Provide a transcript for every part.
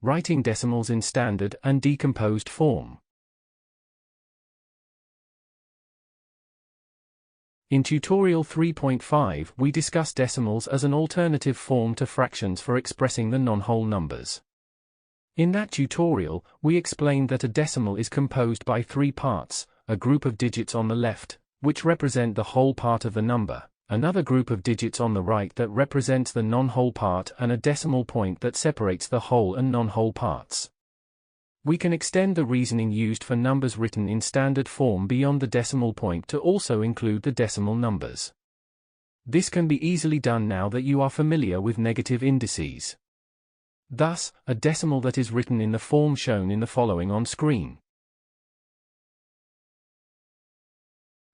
Writing decimals in standard and decomposed form. In tutorial 3.5, we discuss decimals as an alternative form to fractions for expressing the non-whole numbers. In that tutorial, we explained that a decimal is composed by three parts: a group of digits on the left, which represent the whole part of the number, another group of digits on the right that represents the non-whole part, and a decimal point that separates the whole and non-whole parts. We can extend the reasoning used for numbers written in standard form beyond the decimal point to also include the decimal numbers. This can be easily done now that you are familiar with negative indices. Thus, a decimal that is written in the form shown in the following on screen,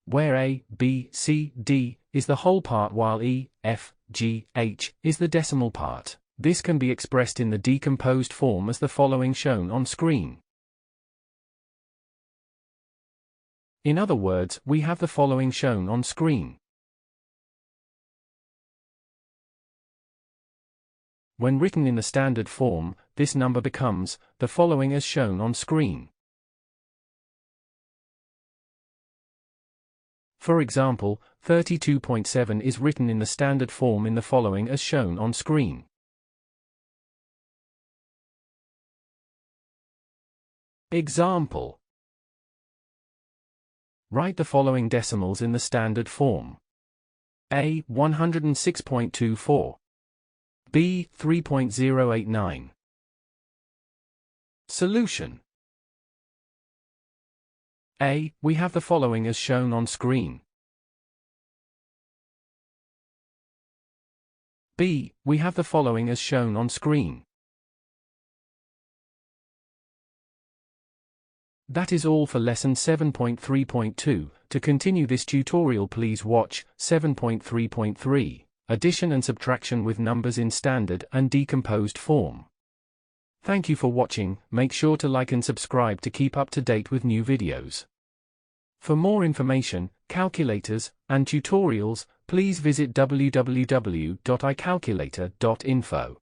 where A, B, C, D is the whole part while E, F, G, H is the decimal part. This can be expressed in the decomposed form as the following shown on screen. In other words, we have the following shown on screen. When written in the standard form, this number becomes the following as shown on screen. For example, 32.7 is written in the standard form in the following as shown on screen. Example: write the following decimals in the standard form. A. 106.24. B. 3.089. Solution: A. We have the following as shown on screen. B. We have the following as shown on screen. That is all for lesson 7.3.2. To continue this tutorial, please watch 7.3.3, Addition and Subtraction with Numbers in Standard and Decomposed Form. Thank you for watching. Make sure to like and subscribe to keep up to date with new videos. For more information, calculators, and tutorials, please visit www.icalculator.info.